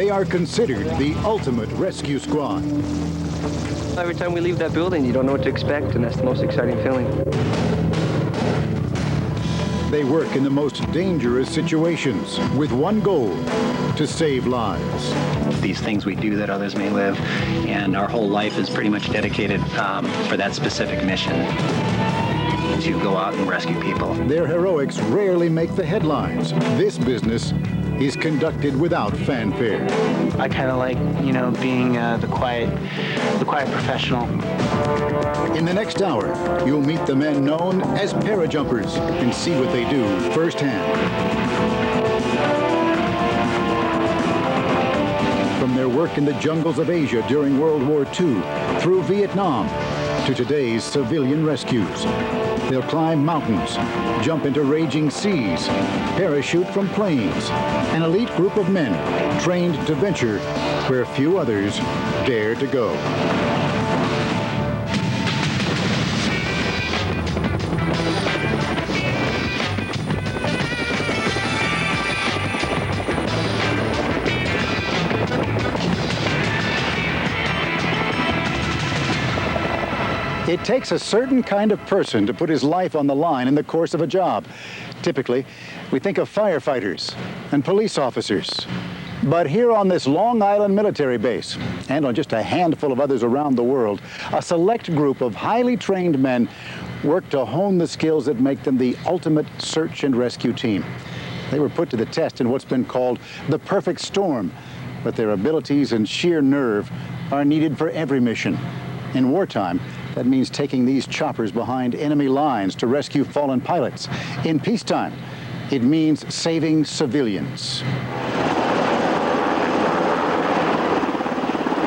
They are considered the ultimate rescue squad. Every time we leave that building, you don't know what to expect, and that's the most exciting feeling. They work in the most dangerous situations with one goal: to save lives. These things we do that others may live, and our whole life is pretty much dedicated for that specific mission, to go out and rescue people. Their heroics rarely make the headlines. This business is conducted without fanfare. I kind of like, being the quiet professional. In the next hour, you'll meet the men known as parajumpers and see what they do firsthand. From their work in the jungles of Asia during World War II, through Vietnam, to today's civilian rescues. They'll climb mountains, jump into raging seas, parachute from planes. An elite group of men trained to venture where few others dare to go. It takes a certain kind of person to put his life on the line in the course of a job. Typically, we think of firefighters and police officers. But here on this Long Island military base, and on just a handful of others around the world, a select group of highly trained men work to hone the skills that make them the ultimate search and rescue team. They were put to the test in what's been called the perfect storm, but their abilities and sheer nerve are needed for every mission. In wartime, that means taking these choppers behind enemy lines to rescue fallen pilots. In peacetime, it means saving civilians.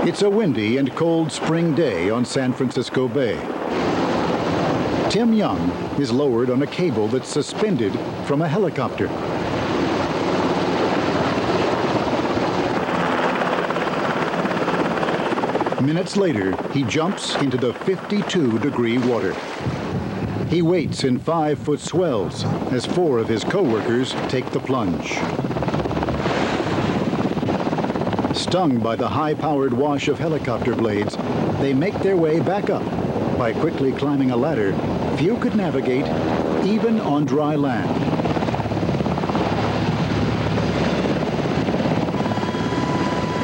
It's a windy and cold spring day on San Francisco Bay. Tim Young is lowered on a cable that's suspended from a helicopter. Minutes later, he jumps into the 52-degree water. He waits in 5-foot swells as 4 of his co-workers take the plunge. Stung by the high-powered wash of helicopter blades, they make their way back up by quickly climbing a ladder few could navigate even on dry land.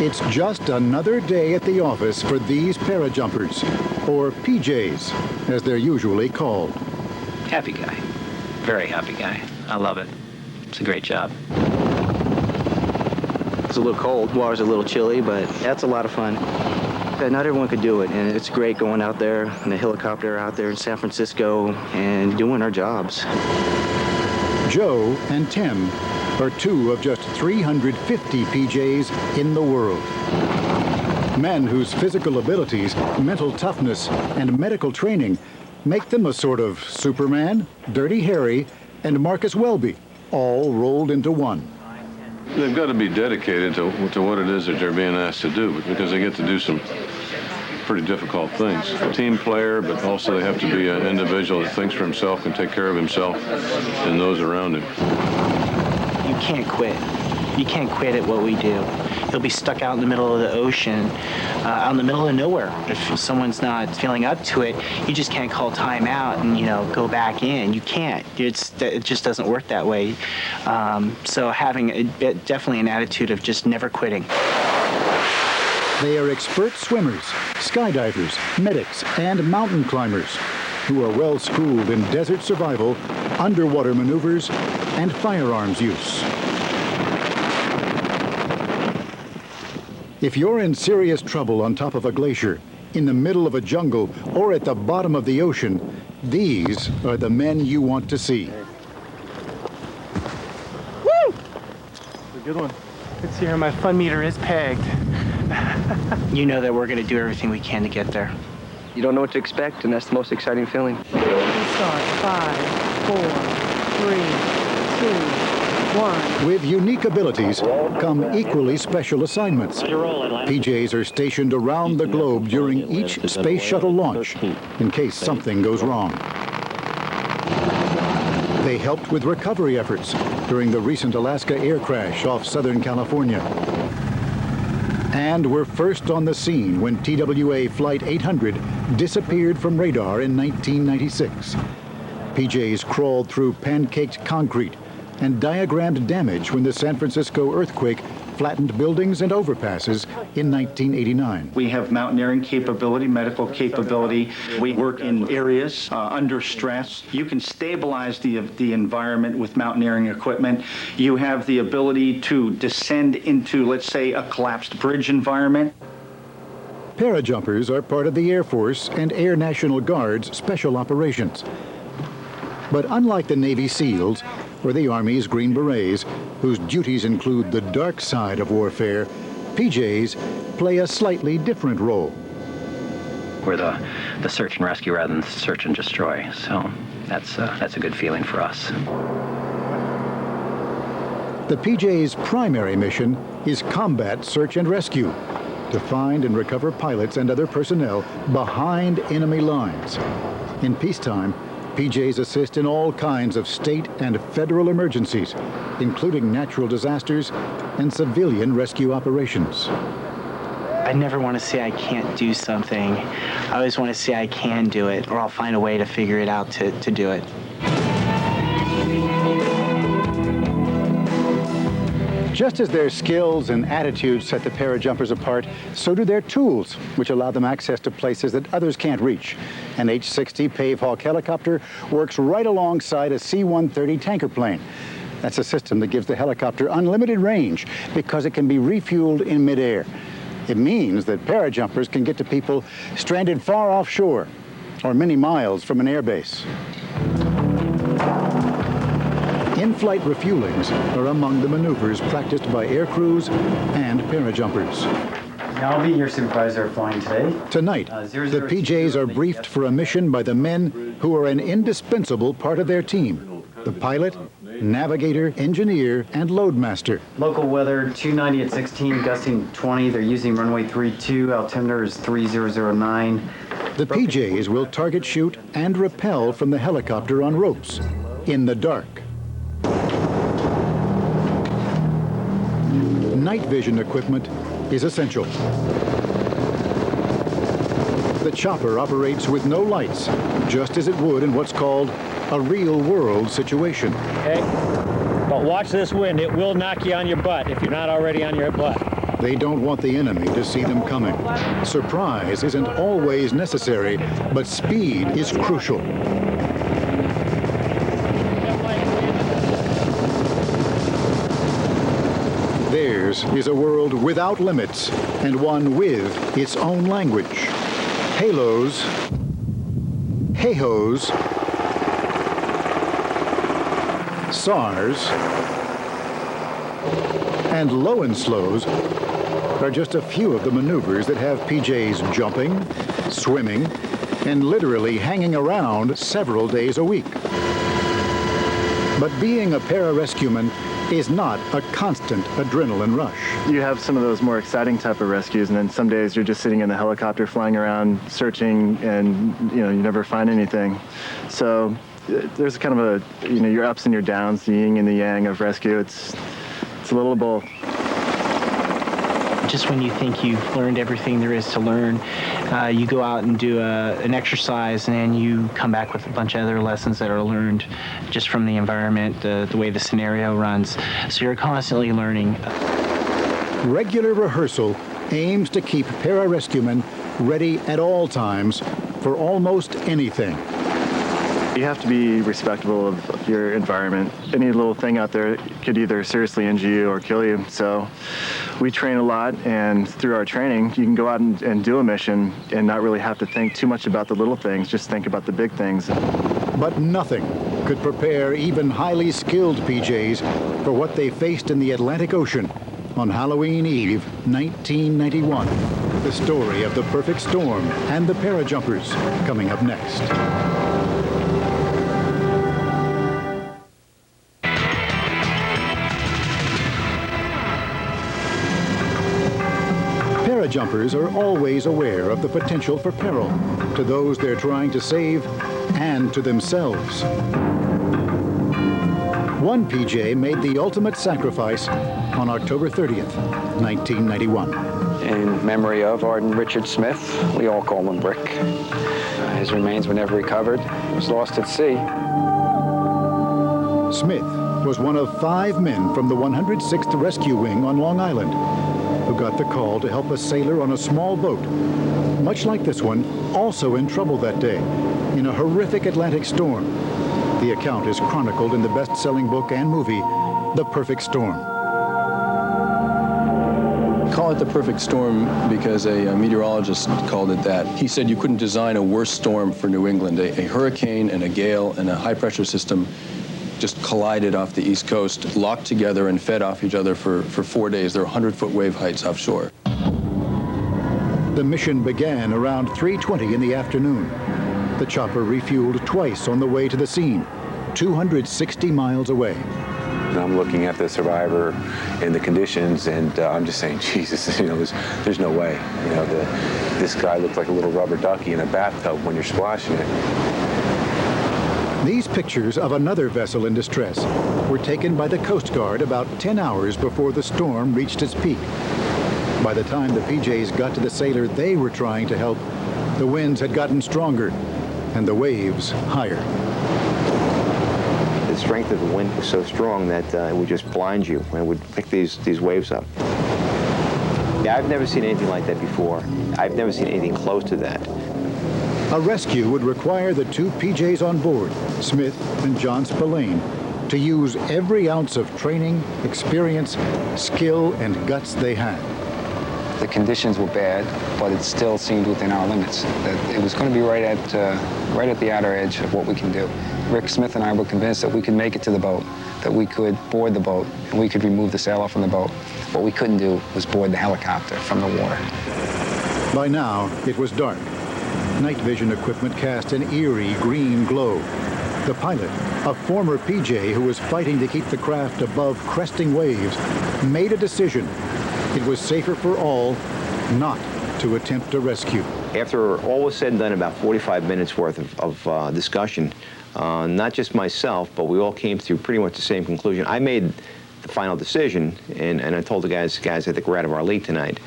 It's just another day at the office for these parajumpers, or PJs, as they're usually called. Happy guy. Very happy guy. I love it. It's a great job. It's a little cold, water's a little chilly, but that's a lot of fun. Not everyone could do it, and it's great going out there in a helicopter out there in San Francisco and doing our jobs. Joe and Tim are 2 of just 350 PJs in the world. Men whose physical abilities, mental toughness, and medical training make them a sort of Superman, Dirty Harry, and Marcus Welby, all rolled into one. They've got to be dedicated to what it is that they're being asked to do, because they get to do some pretty difficult things. A team player, but also they have to be an individual that thinks for himself, can take care of himself and those around him. You can't quit. You can't quit at what we do. You'll be stuck out in the middle of the ocean, out in the middle of nowhere. If someone's not feeling up to it, you just can't call time out and, go back in. You can't. It just doesn't work that way. So having definitely an attitude of just never quitting. They are expert swimmers, skydivers, medics, and mountain climbers who are well schooled in desert survival, underwater maneuvers, and firearms use. If you're in serious trouble on top of a glacier, in the middle of a jungle, or at the bottom of the ocean, these are the men you want to see. Woo! A good one. Let's see here, my fun meter is pegged. You know that we're going to do everything we can to get there. You don't know what to expect, and that's the most exciting feeling. Start 5, 4, 3, 2, 1. With unique abilities come equally special assignments. PJs are stationed around the globe during each space shuttle launch in case something goes wrong. They helped with recovery efforts during the recent Alaska air crash off Southern California. and were first on the scene when TWA Flight 800 disappeared from radar in 1996. PJs crawled through pancaked concrete and diagrammed damage when the San Francisco earthquake flattened buildings and overpasses in 1989. We have mountaineering capability, medical capability. We work in areas under stress. You can stabilize the environment with mountaineering equipment. You have the ability to descend into, let's say, a collapsed bridge environment. Parajumpers are part of the Air Force and Air National Guard's special operations. But unlike the Navy SEALs or the Army's Green Berets, whose duties include the dark side of warfare, PJs play a slightly different role. We're the search and rescue rather than search and destroy, so that's a good feeling for us. The PJ's primary mission is combat search and rescue, to find and recover pilots and other personnel behind enemy lines. In peacetime, PJs assist in all kinds of state and federal emergencies, including natural disasters and civilian rescue operations. I never want to say I can't do something. I always want to say I can do it, or I'll find a way to figure it out to do it. Just as their skills and attitudes set the parajumpers apart, so do their tools, which allow them access to places that others can't reach. An H-60 Pave Hawk helicopter works right alongside a C-130 tanker plane. That's a system that gives the helicopter unlimited range because it can be refueled in midair. It means that parajumpers can get to people stranded far offshore or many miles from an airbase. In-flight refuelings are among the maneuvers practiced by air crews and parajumpers. I'll be your supervisor flying today. Tonight, the PJs are briefed for a mission by the men who are an indispensable part of their team: the pilot, navigator, engineer, and loadmaster. Local weather, 290 at 16, gusting 20. They're using runway 32. Altimeter is 3009. The PJs will target shoot and rappel from the helicopter on ropes in the dark. Night vision equipment is essential. The chopper operates with no lights, just as it would in what's called a real-world situation. Okay, but watch this wind. It will knock you on your butt if you're not already on your butt. They don't want the enemy to see them coming. Surprise isn't always necessary, but speed is crucial. Theirs is a world without limits and one with its own language. Halos, hey-hos, SARS, and low and slows are just a few of the maneuvers that have PJs jumping, swimming, and literally hanging around several days a week. But being a pararescueman is not a constant adrenaline rush. You have some of those more exciting type of rescues, and then some days you're just sitting in the helicopter flying around searching, and you never find anything. So there's kind of a, your ups and your downs, the yin and the yang of rescue. It's a little of both. Just when you think you've learned everything there is to learn, you go out and do an exercise, and then you come back with a bunch of other lessons that are learned just from the environment, the way the scenario runs. So you're constantly learning. Regular rehearsal aims to keep pararescuemen ready at all times for almost anything. You have to be respectful of your environment. Any little thing out there could either seriously injure you or kill you. So we train a lot, and through our training, you can go out and do a mission and not really have to think too much about the little things, just think about the big things. But nothing could prepare even highly skilled PJs for what they faced in the Atlantic Ocean on Halloween Eve, 1991. The story of the perfect storm and the parajumpers coming up next. Parajumpers are always aware of the potential for peril to those they're trying to save and to themselves. One PJ made the ultimate sacrifice on October 30th, 1991. in memory of Arden Richard Smith. We all call him Brick. His remains were never recovered. He was lost at sea. Smith was one of 5 men from the 106th Rescue Wing on Long Island who got the call to help a sailor on a small boat, much like this one, also in trouble that day in a horrific Atlantic storm. The account is chronicled in the best-selling book and movie, The Perfect Storm. Call it the perfect storm because a meteorologist called it that. He said you couldn't design a worse storm for New England. A hurricane and a gale and a high-pressure system just collided off the East Coast, locked together and fed off each other for 4 days. There were 100-foot wave heights offshore. The mission began around 3:20 in the afternoon. The chopper refueled twice on the way to the scene, 260 miles away. I'm looking at the survivor and the conditions, and I'm just saying, Jesus, there's no way. This guy looked like a little rubber ducky in a bathtub when you're splashing it. These pictures of another vessel in distress were taken by the Coast Guard about 10 hours before the storm reached its peak. By the time the PJs got to the sailor they were trying to help, the winds had gotten stronger and the waves higher. The strength of the wind was so strong that it would just blind you and it would pick these waves up. Yeah, I've never seen anything like that before. I've never seen anything close to that. A rescue would require the 2 PJs on board, Smith and John Spillane, to use every ounce of training, experience, skill, and guts they had. The conditions were bad, but it still seemed within our limits. That it was going to be right at the outer edge of what we can do. Rick Smith and I were convinced that we could make it to the boat, that we could board the boat, and we could remove the sailor from the boat. What we couldn't do was board the helicopter from the water. By now, it was dark. Night vision equipment cast an eerie green glow. The pilot, a former PJ who was fighting to keep the craft above cresting waves, made a decision. It was safer for all not to attempt a rescue. After all was said and done, about 45 minutes worth of discussion, not just myself, but we all came to pretty much the same conclusion. I made the final decision, and I told the guys, I think we're out of our league tonight.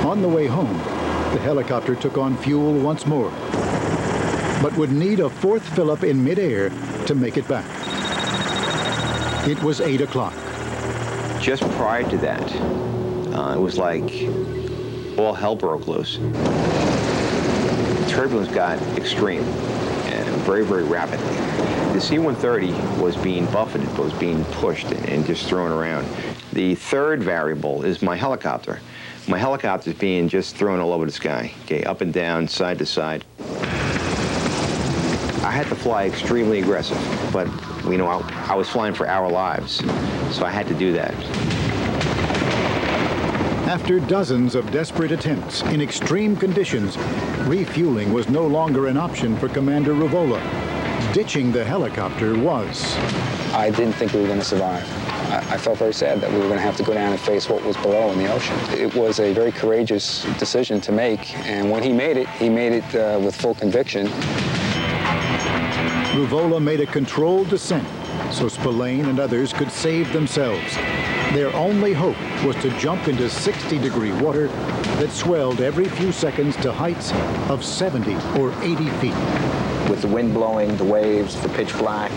On the way home, the helicopter took on fuel once more, but would need a 4th fill-up in midair to make it back. It was 8 o'clock. Just prior to that, it was like all hell broke loose. Turbulence got extreme and very, very rapidly. The C-130 was being buffeted, was being pushed and just thrown around. The third variable is my helicopter. My helicopter is being just thrown all over the sky, okay, up and down, side to side. I had to fly extremely aggressive, but I was flying for our lives, so I had to do that. After dozens of desperate attempts in extreme conditions, refueling was no longer an option for Commander Ruvola. Ditching the helicopter was. I didn't think we were going to survive. I felt very sad that we were going to have to go down and face what was below in the ocean. It was a very courageous decision to make, and when he made it with full conviction. Ruvola made a controlled descent so Spillane and others could save themselves. Their only hope was to jump into 60-degree water that swelled every few seconds to heights of 70 or 80 feet. With the wind blowing, the waves, the pitch black,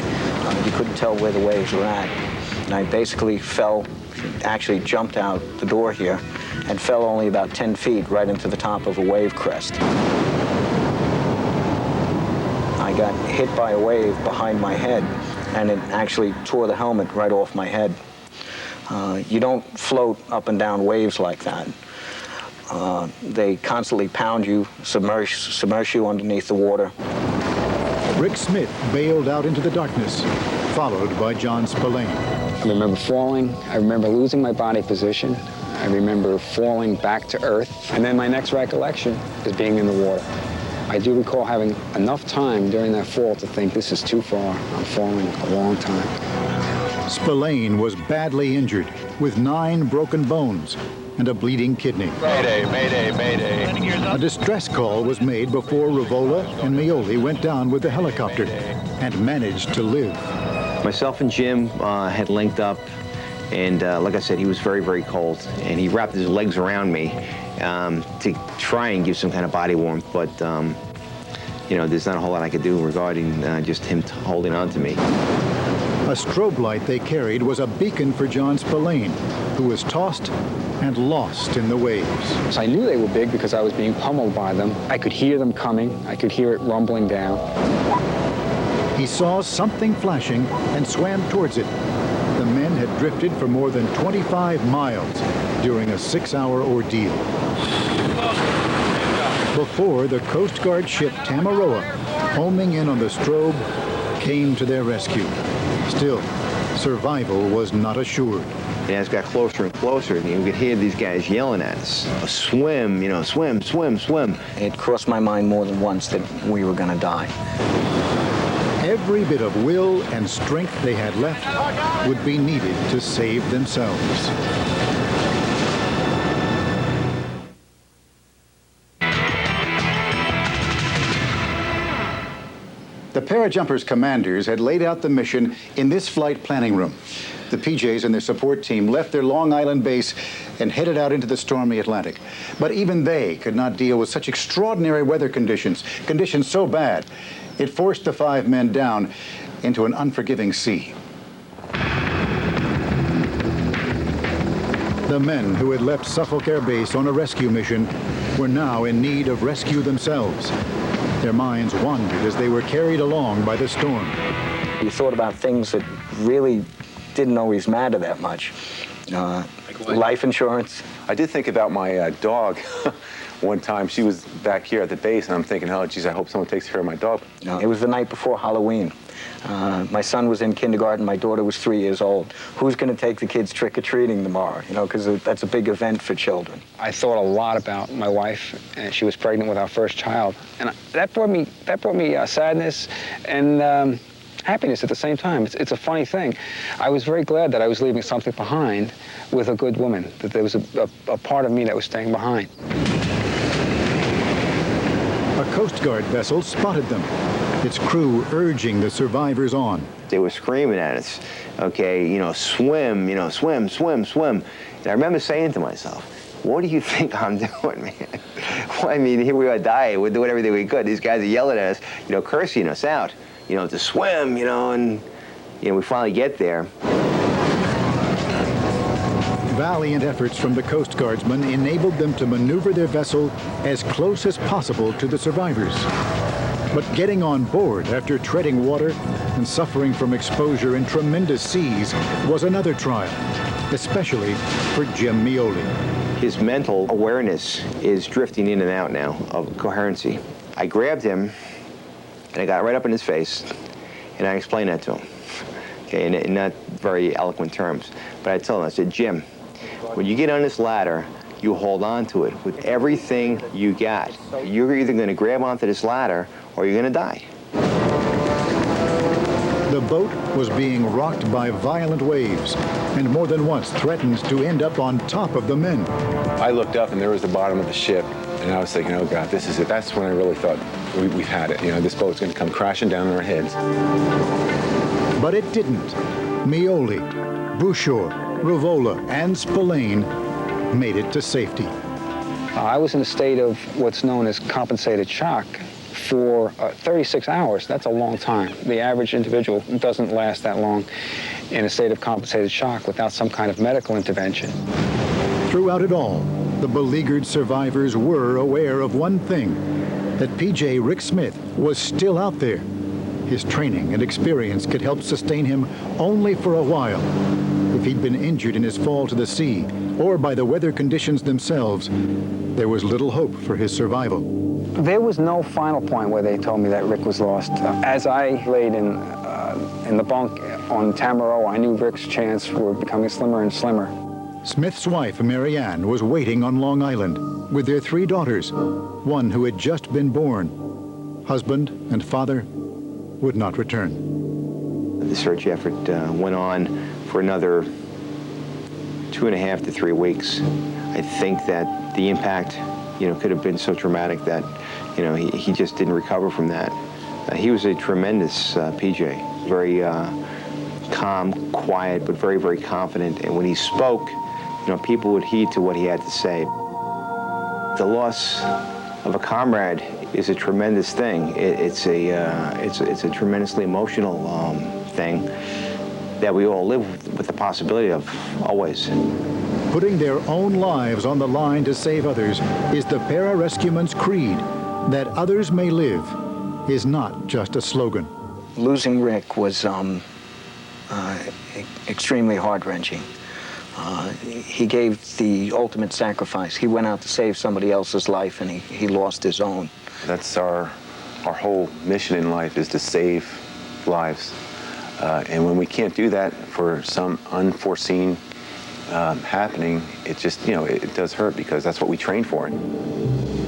you couldn't tell where the waves were at. And I basically actually jumped out the door here and fell only about 10 feet right into the top of a wave crest. I got hit by a wave behind my head, and it actually tore the helmet right off my head. You don't float up and down waves like that. They constantly pound you, submerge you underneath the water. Rick Smith bailed out into the darkness, followed by John Spillane. I remember falling. I remember losing my body position. I remember falling back to earth. And then my next recollection is being in the water. I do recall having enough time during that fall to think, this is too far. I'm falling a long time. Spillane was badly injured, with 9 broken bones and a bleeding kidney. Mayday, mayday, mayday. A distress call was made before Ruvola and Mioli went down with the helicopter and managed to live. Myself and Jim had linked up, And like I said, he was very, very cold. And he wrapped his legs around me to try and give some kind of body warmth. But, you know, there's not a whole lot I could do regarding just him holding on to me. A strobe light they carried was a beacon for John Spillane, who was tossed and lost in the waves. So I knew they were big because I was being pummeled by them. I could hear them coming. I could hear it rumbling down. He saw something flashing and swam towards it. The men had drifted for more than 25 miles during a 6-hour ordeal. Before the Coast Guard ship Tamaroa, homing in on the strobe, came to their rescue. Still, survival was not assured. And as it got closer and closer, you could hear these guys yelling at us. Swim, you know, swim, swim, swim. It crossed my mind more than once that we were going to die. Every bit of will and strength they had left would be needed to save themselves. The parajumpers' commanders had laid out the mission in this flight planning room. The PJs and their support team left their Long Island base and headed out into the stormy Atlantic. But even they could not deal with such extraordinary weather conditions so bad, it forced the 5 men down into an unforgiving sea. The men who had left Suffolk Air Base on a rescue mission were now in need of rescue themselves. Their minds wandered as they were carried along by the storm. You thought about things that really didn't always matter that much. Life insurance. I did think about my dog. One time she was back here at the base, and I'm thinking, oh, geez, I hope someone takes care of my dog. It was the night before Halloween. My son was in kindergarten. My daughter was 3 years old. Who's going to take the kids trick-or-treating tomorrow? You know, because that's a big event for children. I thought a lot about my wife, and she was pregnant with our first child, and that brought me sadness and happiness at the same time. It's a funny thing. I was very glad that I was leaving something behind with a good woman, that there was a part of me that was staying behind. A Coast Guard vessel spotted them, its crew urging the survivors on. They were screaming at us, okay, you know, swim, swim, swim, swim. And I remember saying to myself, what do you think I'm doing, man? Well, I mean, here we are dying. We're doing everything we could. These guys are yelling at us, you know, cursing us out, you know, to swim, you know, and, you know, we finally get there. Valiant efforts from the Coast Guardsmen enabled them to maneuver their vessel as close as possible to the survivors. But getting on board after treading water and suffering from exposure in tremendous seas was another trial, especially for Jim Mioli. His mental awareness is drifting in and out now of coherency. I grabbed him, and I got right up in his face, and I explained that to him, okay, in not very eloquent terms. But I told him, I said, Jim, when you get on this ladder, you hold on to it with everything you got. You're either going to grab onto this ladder or you're going to die. The boat was being rocked by violent waves and more than once threatened to end up on top of the men. I looked up and there was the bottom of the ship, and I was thinking, oh God, this is it. That's when I really thought we've had it. You know, this boat's going to come crashing down on our heads. But it didn't. Mioli, Bouchard, Rivola, and Spillane made it to safety. I was in a state of what's known as compensated shock for 36 hours. That's a long time. The average individual doesn't last that long in a state of compensated shock without some kind of medical intervention. Throughout it all, the beleaguered survivors were aware of one thing, that PJ Rick Smith was still out there. His training and experience could help sustain him only for a while. If he'd been injured in his fall to the sea or by the weather conditions themselves, there was little hope for his survival. There was no final point where they told me that Rick was lost. As I laid in the bunk on Tamaroa, I knew Rick's chance were becoming slimmer and slimmer. Smith's wife, Mary Ann, was waiting on Long Island with their 3 daughters, one who had just been born. Husband and father would not return. The search effort went on for another 2.5 to 3 weeks. I think that the impact, could have been so traumatic that, he just didn't recover from that. He was a tremendous PJ, very calm, quiet, but very, very confident. And when he spoke, people would heed to what he had to say. The loss of a comrade is a tremendous thing. It's a tremendously emotional thing that we all live with the possibility of always. Putting their own lives on the line to save others is the pararescueman's creed. That others may live is not just a slogan. Losing Rick was extremely heart-wrenching. He gave the ultimate sacrifice. He went out to save somebody else's life, and he lost his own. That's our whole mission in life, is to save lives. And when we can't do that for some unforeseen happening, it just, it does hurt, because that's what we train for.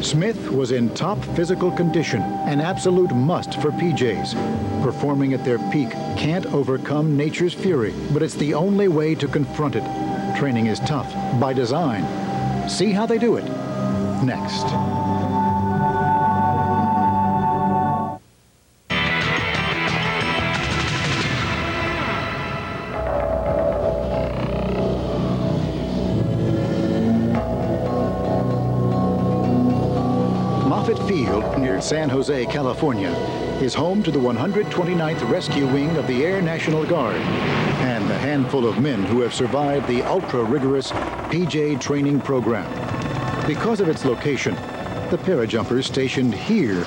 Smith was in top physical condition, an absolute must for PJs. Performing at their peak can't overcome nature's fury, but it's the only way to confront it. Training is tough by design. See how they do it next. Field near San Jose, California, is home to the 129th Rescue Wing of the Air National Guard and the handful of men who have survived the ultra-rigorous PJ training program. Because of its location, the parajumpers stationed here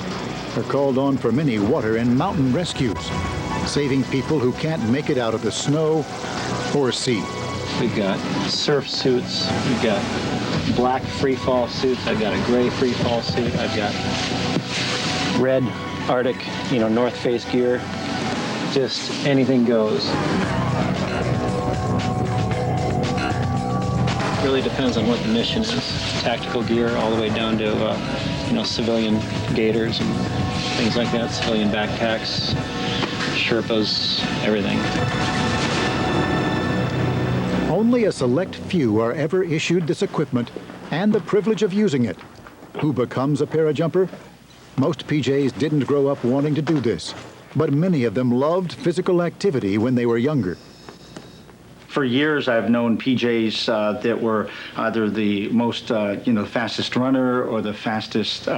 are called on for many water and mountain rescues, saving people who can't make it out of the snow or sea. We've got surf suits, we've got black free fall suits, I've got a gray free fall suit, I've got red Arctic, North Face gear, just anything goes. Really depends on what the mission is. Tactical gear all the way down to, civilian gaiters and things like that, civilian backpacks, Sherpas, everything. Only a select few are ever issued this equipment and the privilege of using it. Who becomes a parajumper? Most PJs didn't grow up wanting to do this, but many of them loved physical activity when they were younger. For years, I've known PJs that were either the most, fastest runner, or the fastest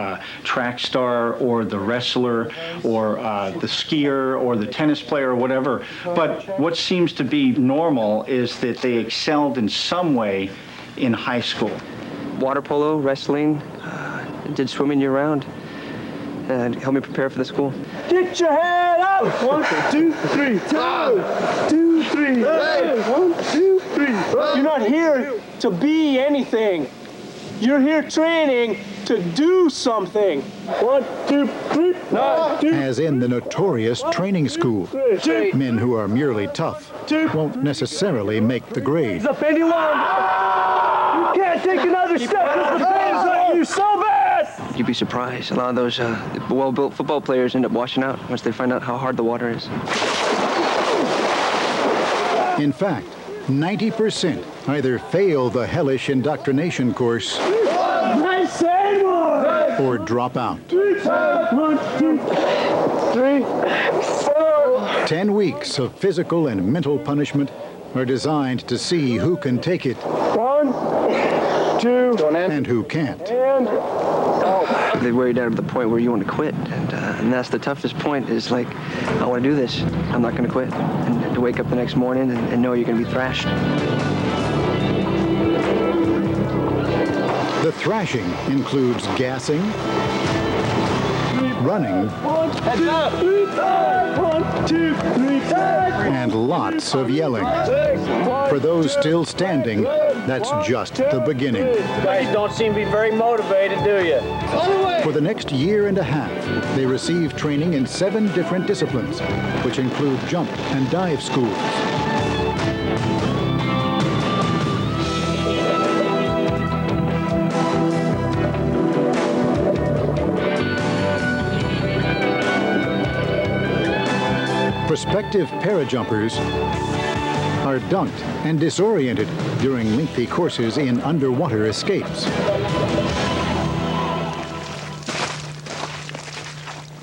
track star, or the wrestler, or the skier, or the tennis player, or whatever. But what seems to be normal is that they excelled in some way in high school. Water polo, wrestling, did swimming year-round. And help me prepare for the school. Get your head up! 1, 2, 3, 2, 3. Hey. 1, 2, 3. You're not here to be anything. You're here training to do something. 1, 2, 3. As in the notorious training school, men who are merely tough won't necessarily make the grade. Up anyone? You can't take another step because the fans like you so bad. You'd be surprised. A lot of those well-built football players end up washing out once they find out how hard the water is. In fact, 90% either fail the hellish indoctrination course or drop out. 1, 2, 3, 4. 10 weeks of physical and mental punishment are designed to see who can take it 1, 2, and who can't. They wear you down to the point where you want to quit, and that's the toughest point. Is like, I want to do this. I'm not going to quit. And to wake up the next morning and know you're going to be thrashed. The thrashing includes gassing, running, and lots of yelling. For those still standing, that's just the beginning. You guys don't seem to be very motivated, do you? For the next year and a half, they receive training in 7 different disciplines, which include jump and dive schools. Prospective parajumpers are dunked and disoriented during lengthy courses in underwater escapes.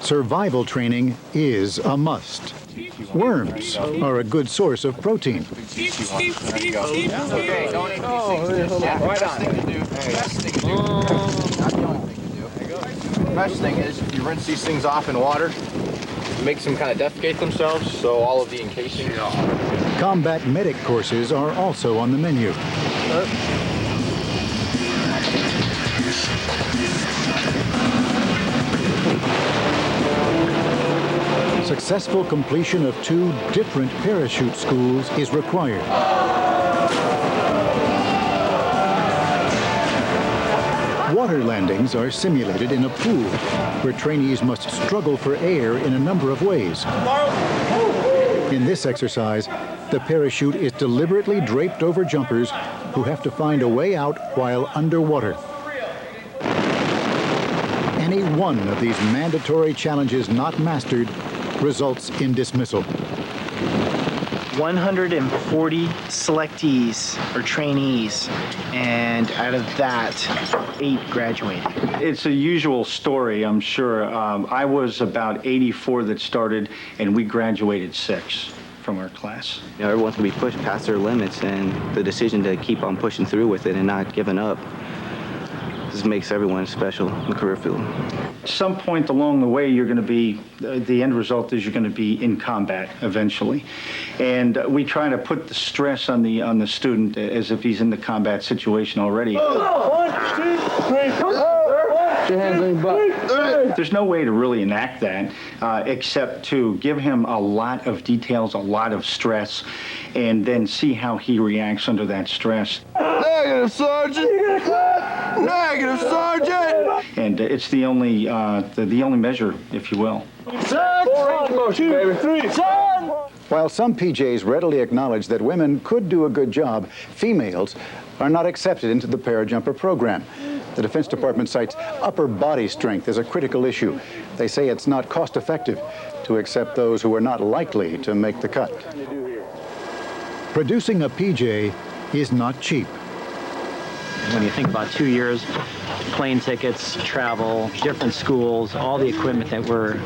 Survival training is a must. Worms are a good source of protein. Okay, don't eat right on. Best thing is if you rinse these things off in water, makes them kind of defecate themselves, so all of the encasing. Combat medic courses are also on the menu. Successful completion of 2 different parachute schools is required. Water landings are simulated in a pool, where trainees must struggle for air in a number of ways. In this exercise, the parachute is deliberately draped over jumpers who have to find a way out while underwater. Any one of these mandatory challenges not mastered results in dismissal. 140 selectees or trainees, and out of that, 8 graduated. It's a usual story, I'm sure. I was about 84 that started, and we graduated 6 from our class. You know, everyone's going to be pushed past their limits, and the decision to keep on pushing through with it and not giving up just makes everyone special in the career field. At some point along the way, you're going to be, the end result is you're going to be in combat eventually. And we try to put the stress on the student as if he's in the combat situation already. 1, 2, 3, Your hands on your butt. There's no way to really enact that except to give him a lot of details, a lot of stress, and then see how he reacts under that stress. Negative, Sergeant! Negative, Sergeant! And it's the only measure, if you will. 1, 2, 3, son! While some PJs readily acknowledge that women could do a good job, females are not accepted into the parajumper program. The Defense Department cites upper body strength as a critical issue. They say it's not cost-effective to accept those who are not likely to make the cut. Producing a PJ is not cheap. When you think about 2 years, plane tickets, travel, different schools, all the equipment that we're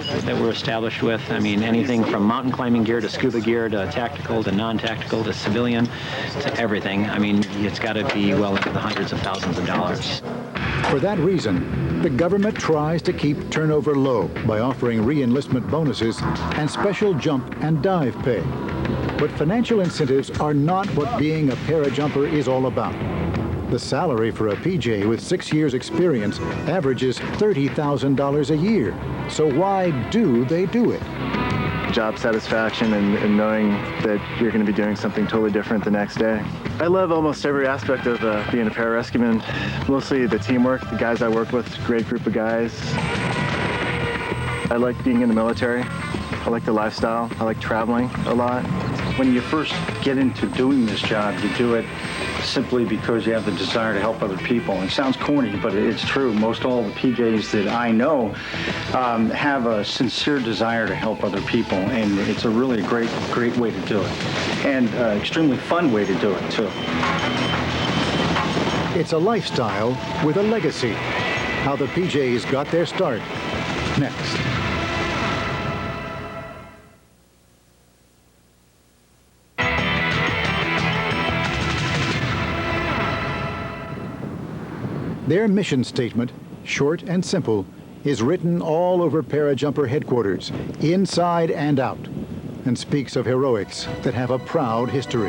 established with. I mean, anything from mountain climbing gear to scuba gear to tactical to non-tactical to civilian to everything. I mean, it's got to be well into the hundreds of thousands of dollars. For that reason, the government tries to keep turnover low by offering re-enlistment bonuses and special jump and dive pay. But financial incentives are not what being a parajumper is all about. The salary for a PJ with 6 years experience averages $30,000 a year. So why do they do it? Job satisfaction and knowing that you're going to be doing something totally different the next day. I love almost every aspect of being a pararescueman. Mostly the teamwork, the guys I work with, great group of guys. I like being in the military. I like the lifestyle. I like traveling a lot. When you first get into doing this job, you do it simply because you have the desire to help other people. It sounds corny, but it's true. Most all the PJs that I know have a sincere desire to help other people, and it's a really great way to do it, and extremely fun way to do it, too. It's a lifestyle with a legacy. How the PJs got their start. Next. Their mission statement, short and simple, is written all over parajumper headquarters, inside and out, and speaks of heroics that have a proud history.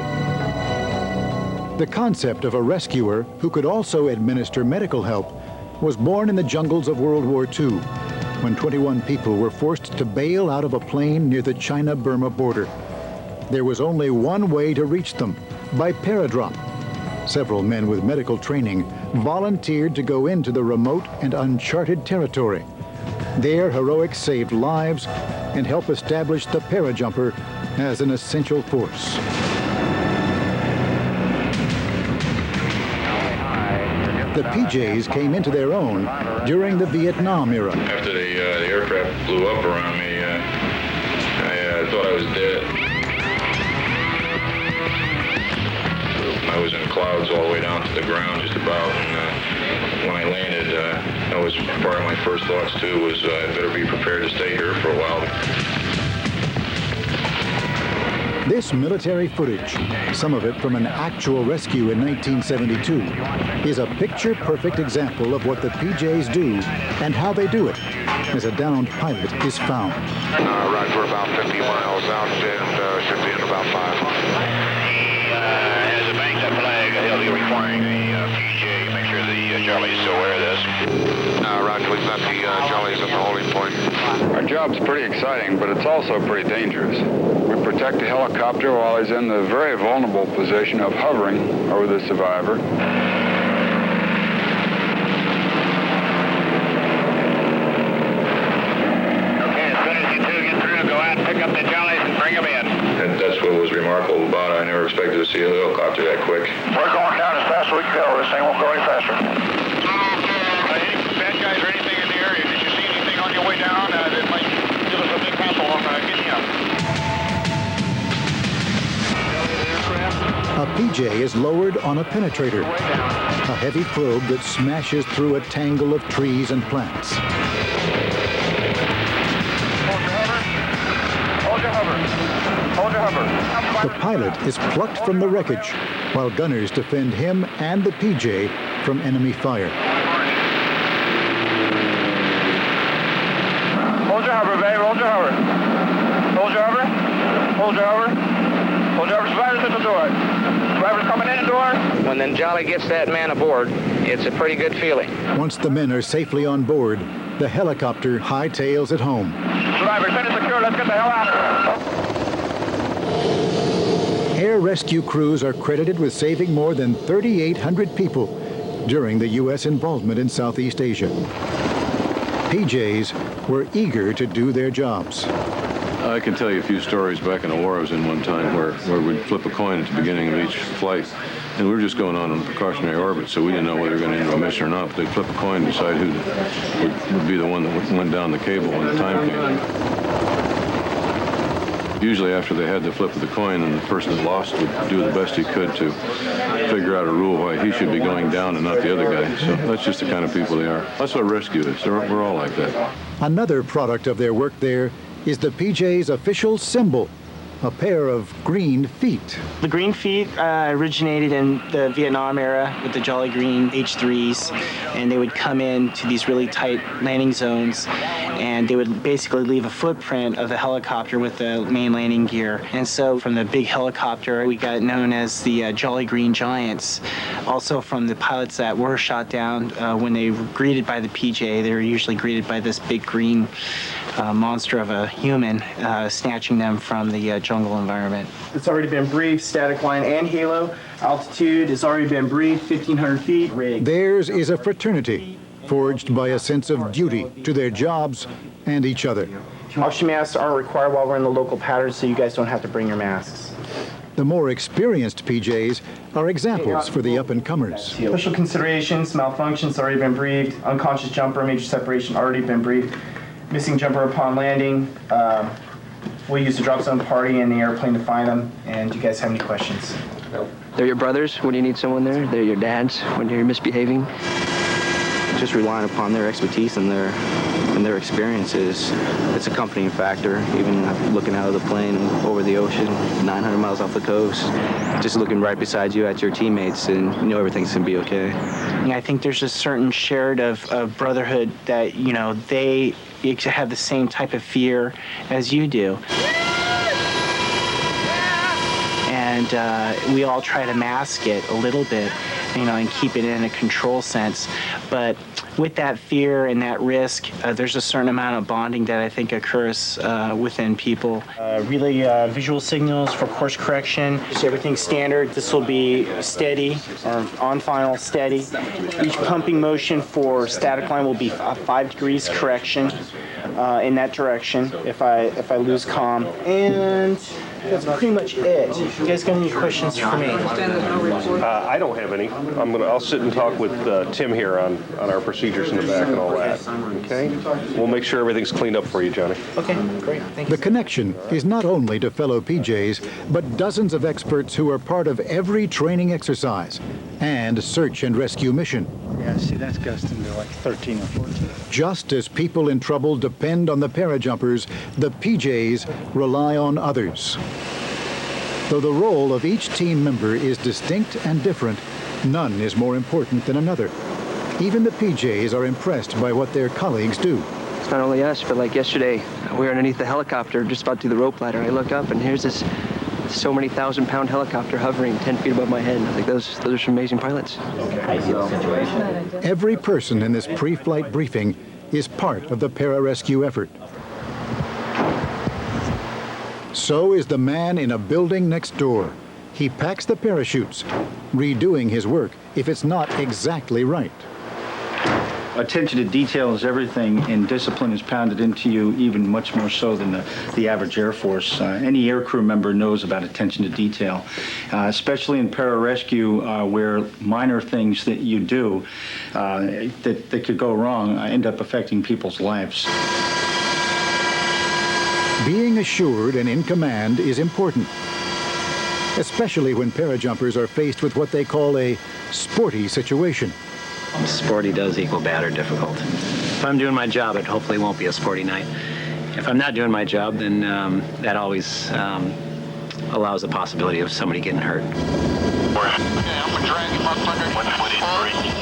The concept of a rescuer who could also administer medical help was born in the jungles of World War II, when 21 people were forced to bail out of a plane near the China-Burma border. There was only one way to reach them, by paradrop. Several men with medical training volunteered to go into the remote and uncharted territory. Their heroics saved lives and helped establish the parajumper as an essential force. The PJs came into their own during the Vietnam era. After the aircraft blew up around me, I thought I was dead. I was in clouds all the way down to the ground just about, and when I landed, that was part of my first thoughts too, was I better be prepared to stay here for a while. This military footage, some of it from an actual rescue in 1972, is a picture-perfect example of what the PJs do and how they do it, as a downed pilot is found. Right, we're about 50 miles out and should be in about 5 miles. Has a banked up flag. He'll be requiring a PJ. Make sure the Jolly's still aware of this. Roger, we've got the Jollies at the holding point. Our job's pretty exciting, but it's also pretty dangerous. We protect the helicopter while he's in the very vulnerable position of hovering over the survivor. Okay, as soon as you two get through, go out and pick up the Jollies and bring them in. And that's what was remarkable about it. I never expected to see a helicopter that quick. We're going down as fast as we can go. This thing won't go any faster. Any bad guys or anything in the area? Did you see anything on your way down that might give us a big hassle on getting you? A PJ is lowered on a penetrator, a heavy probe that smashes through a tangle of trees and plants. Hold your hover. Hold your hover. The pilot is plucked from the wreckage, while gunners defend him and the PJ from enemy fire. Hold your hover, babe. Hold your hover. Hold your hover. Hold your hover. Hold your hover. Survivor's at the door. Survivor's coming in the door. When the Jolly gets that man aboard, it's a pretty good feeling. Once the men are safely on board, the helicopter hightails it home. Survivor, send it secure. Let's get the hell out of here. Air rescue crews are credited with saving more than 3,800 people during the U.S. involvement in Southeast Asia. PJs were eager to do their jobs. I can tell you a few stories back in the war I was in one time where we'd flip a coin at the beginning of each flight. And we were just going on a precautionary orbit, so we didn't know whether we were going into a mission or not. But they'd flip a coin and decide who would be the one that went down the cable when the time came. Usually after they had the flip of the coin, and the person that lost would do the best he could to figure out a rule why he should be going down and not the other guy. So that's just the kind of people they are. That's what rescue is. We're all like that. Another product of their work there is the PJ's official symbol, a pair of green feet. The green feet originated in the Vietnam era with the Jolly Green H-3s, and they would come in to these really tight landing zones, and they would basically leave a footprint of the helicopter with the main landing gear. And so from the big helicopter, we got known as the Jolly Green Giants. Also from the pilots that were shot down, when they were greeted by the PJ, they were usually greeted by this big green monster of a human snatching them from the jungle environment. It's already been briefed, static line and halo. Altitude has already been briefed, 1,500 feet. Rig. Theirs is a fraternity, forged by a sense of duty to their jobs and each other. Oxygen masks aren't required while we're in the local patterns, so you guys don't have to bring your masks. The more experienced PJs are examples for the up-and-comers. Special considerations, malfunctions already been briefed, unconscious jumper, major separation already been briefed, missing jumper upon landing. We'll use the drop zone party and the airplane to find them. And do you guys have any questions? They're your brothers when you need someone there. They're your dads when you're misbehaving. Just relying upon their expertise and their experiences, it's a comforting factor. Even looking out of the plane over the ocean, 900 miles off the coast, just looking right beside you at your teammates, and you know everything's gonna be okay. And I think there's a certain shared of brotherhood that, you know, they have the same type of fear as you do. And we all try to mask it a little bit, you know, and keep it in a control sense. But with that fear and that risk, there's a certain amount of bonding that I think occurs within people. Relay visual signals for course correction. Just everything's standard. This will be steady, or on final steady. Each pumping motion for static line will be 5 degrees correction in that direction if I lose comm. And that's pretty much it. You guys got any questions for me? I don't have any. I'll sit and talk with Tim here on our procedures in the back and all that. Okay? We'll make sure everything's cleaned up for you, Johnny. Okay, great. Thank you. The connection is not only to fellow PJs, but dozens of experts who are part of every training exercise and search and rescue mission. Yeah, see, that's gusting to like 13 or 14. Just as people in trouble depend on the parajumpers, the PJs rely on others. Though the role of each team member is distinct and different, none is more important than another. Even the PJs are impressed by what their colleagues do. It's not only us, but like yesterday, we were underneath the helicopter, just about to do the rope ladder. I look up and here's this so many 1,000-pound helicopter hovering 10 feet above my head. I was like, those are some amazing pilots. Every person in this pre-flight briefing is part of the pararescue effort. So is the man in a building next door. He packs the parachutes, redoing his work if it's not exactly right. Attention to detail is everything, and discipline is pounded into you even much more so than the average Air Force. Any aircrew member knows about attention to detail, especially in pararescue where minor things that you do that could go wrong end up affecting people's lives. Being assured and in command is important, especially when parajumpers are faced with what they call a sporty situation. Sporty does equal bad or difficult. If I'm doing my job, it hopefully won't be a sporty night. If I'm not doing my job, then that always allows the possibility of somebody getting hurt.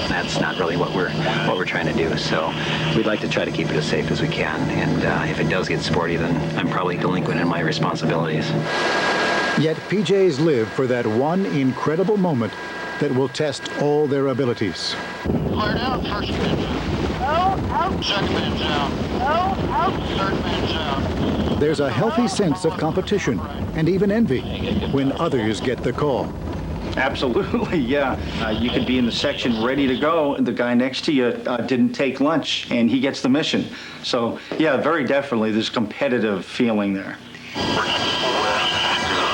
That's not really what we're trying to do. So we'd like to try to keep it as safe as we can. And if it does get sporty, then I'm probably delinquent in my responsibilities. Yet PJs live for that one incredible moment that will test all their abilities. Flared out, first man's out. Second man's out. Third man's out. There's a healthy sense of competition and even envy when others get the call. Absolutely, yeah. You could be in the section ready to go, and the guy next to you didn't take lunch, and he gets the mission. So, yeah, very definitely there's competitive feeling there.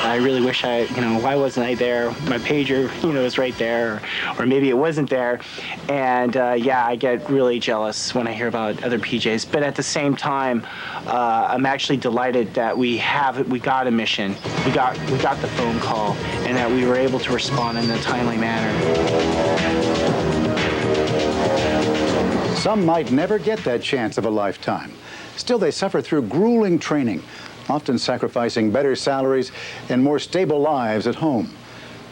I really wish why wasn't I there? My pager, is right there, or maybe it wasn't there. And I get really jealous when I hear about other PJs. But at the same time, I'm actually delighted that we got a mission. We got the phone call, and that we were able to respond in a timely manner. Some might never get that chance of a lifetime. Still, they suffer through grueling training, often sacrificing better salaries and more stable lives at home.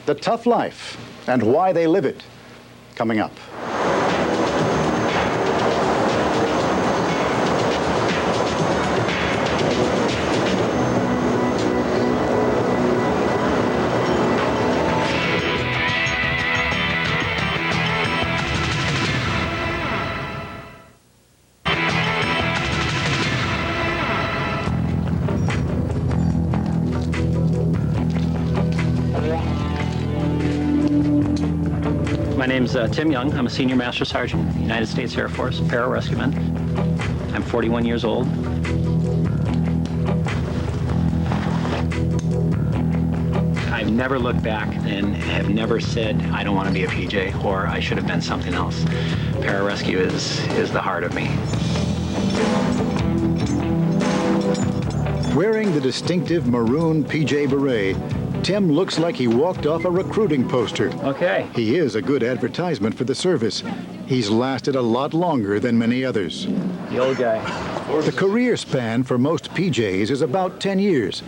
The tough life and why they live it, coming up. My name's Tim Young. I'm a senior master sergeant, United States Air Force, pararescueman. I'm 41 years old. I've never looked back and have never said I don't want to be a PJ or I should have been something else. Pararescue is the heart of me. Wearing the distinctive maroon PJ beret, Tim looks like he walked off a recruiting poster. Okay. He is a good advertisement for the service. He's lasted a lot longer than many others. The old guy. The career span for most PJs is about 10 years.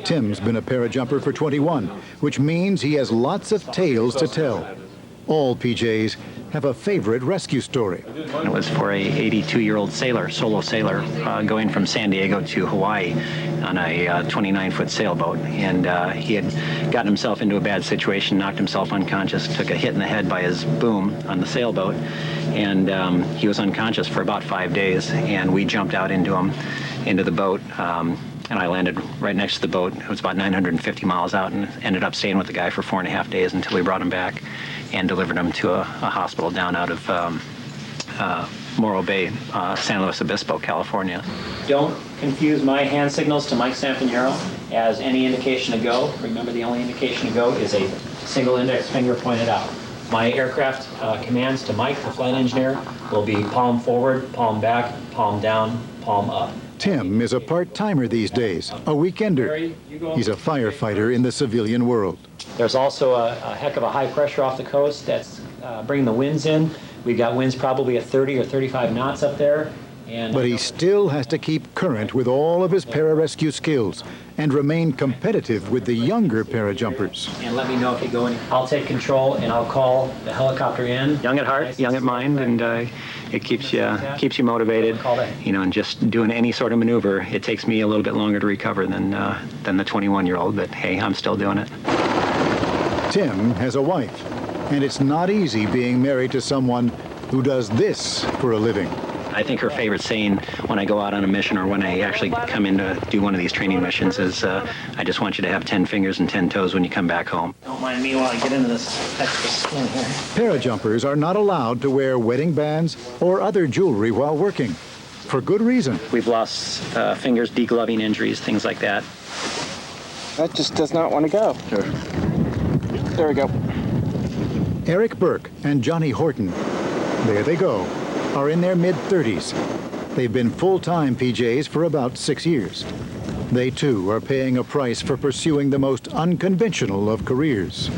Tim's been a parajumper for 21, which means he has lots of tales to tell. All PJs have a favorite rescue story. It was for a 82-year-old sailor, solo sailor, going from San Diego to Hawaii on a 29-foot sailboat. And he had gotten himself into a bad situation, knocked himself unconscious, took a hit in the head by his boom on the sailboat. And he was unconscious for about 5 days. And we jumped out into the boat. And I landed right next to the boat. It was about 950 miles out and ended up staying with the guy for 4.5 days until we brought him back and delivered him to a hospital down out of Morro Bay, San Luis Obispo, California. Don't confuse my hand signals to Mike Sampanero as any indication to go. Remember, the only indication to go is a single index finger pointed out. My aircraft commands to Mike, the flight engineer, will be palm forward, palm back, palm down, palm up. Tim is a part-timer these days, a weekender. He's a firefighter in the civilian world. There's also a heck of a high pressure off the coast that's bringing the winds in. We've got winds probably at 30 or 35 knots up there, But he still has to keep current with all of his pararescue skills and remain competitive with the younger parajumpers. And let me know if you go in. I'll take control and I'll call the helicopter in. Young at heart, young at mind, and it keeps you motivated. You know, and just doing any sort of maneuver, it takes me a little bit longer to recover than the 21-year-old. But hey, I'm still doing it. Tim has a wife, and it's not easy being married to someone who does this for a living. I think her favorite saying when I go out on a mission or when I actually come in to do one of these training missions is, I just want you to have 10 fingers and 10 toes when you come back home. Don't mind me while I get into this extra skin here. Parajumpers are not allowed to wear wedding bands or other jewelry while working, for good reason. We've lost fingers, degloving injuries, things like that. That just does not want to go. Sure. There we go. Eric Burke and Johnny Horton, there they go, are in their mid-30s. They've been full-time PJs for about 6 years. They, too, are paying a price for pursuing the most unconventional of careers.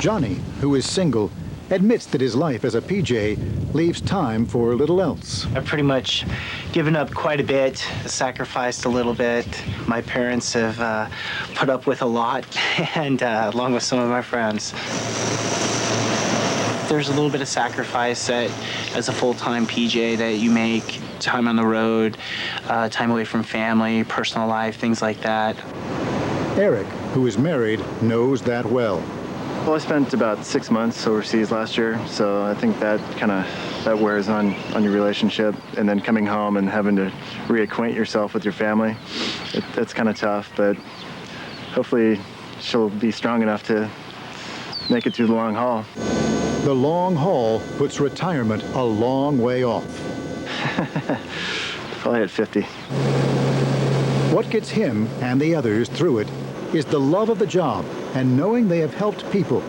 Johnny, who is single, admits that his life as a PJ leaves time for little else. I've pretty much given up quite a bit, sacrificed a little bit. My parents have put up with a lot, and along with some of my friends. There's a little bit of sacrifice that, as a full-time PJ, that you make. Time on the road, time away from family, personal life, things like that. Eric, who is married, knows that well. Well, I spent about 6 months overseas last year, so I think that that wears on your relationship. And then coming home and having to reacquaint yourself with your family, that's kind of tough. But hopefully she'll be strong enough to make it through the long haul. The long haul puts retirement a long way off. Probably at 50. What gets him and the others through it is the love of the job and knowing they have helped people,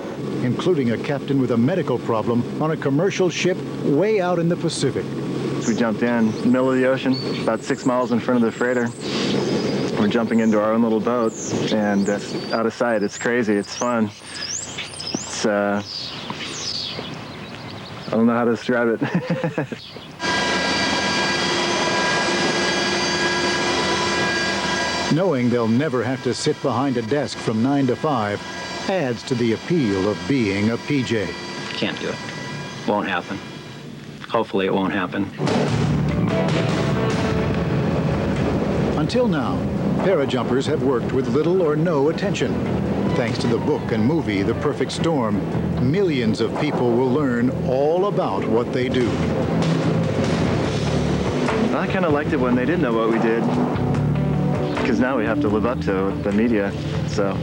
including a captain with a medical problem on a commercial ship way out in the Pacific. We jumped in the middle of the ocean, about 6 miles in front of the freighter. We're jumping into our own little boat, and out of sight. It's crazy. It's fun. It's, I don't know how to describe it. Knowing they'll never have to sit behind a desk from 9 to 5 adds to the appeal of being a PJ. Can't do it. Won't happen. Hopefully it won't happen. Until now, parajumpers have worked with little or no attention. Thanks to the book and movie The Perfect Storm, millions of people will learn all about what they do. I kind of liked it when they didn't know what we did, because now we have to live up to the media, so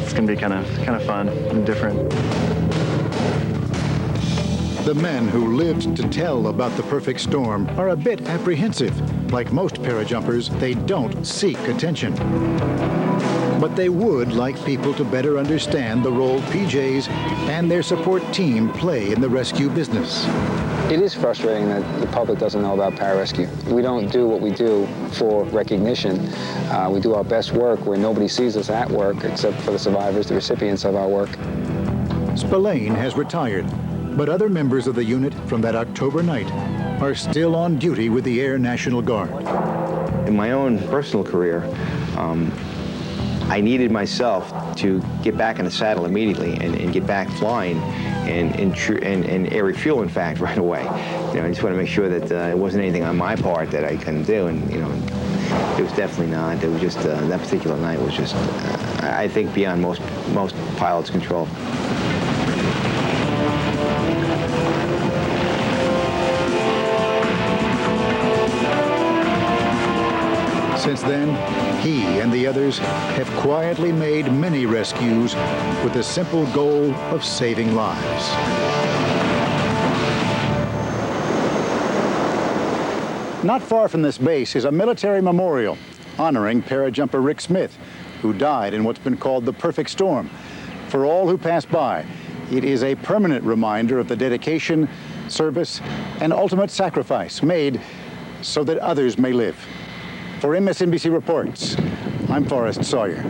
it's going to be kind of fun and different. The men who lived to tell about The Perfect Storm are a bit apprehensive. Like most parajumpers, they don't seek attention. But they would like people to better understand the role PJs and their support team play in the rescue business. It is frustrating that the public doesn't know about pararescue. We don't do what we do for recognition. We do our best work where nobody sees us at work except for the survivors, the recipients of our work. Spillane has retired, but other members of the unit from that October night are still on duty with the Air National Guard. In my own personal career, I needed myself to get back in the saddle immediately and get back flying and air refuel, in fact, right away. You know, I just want to make sure that it wasn't anything on my part that I couldn't do, and you know, it was definitely not. It was just that particular night was just, I think, beyond most pilots' control. Since then, he and the others have quietly made many rescues with the simple goal of saving lives. Not far from this base is a military memorial honoring parajumper Rick Smith, who died in what's been called the perfect storm. For all who pass by, it is a permanent reminder of the dedication, service, and ultimate sacrifice made so that others may live. For MSNBC Reports, I'm Forrest Sawyer.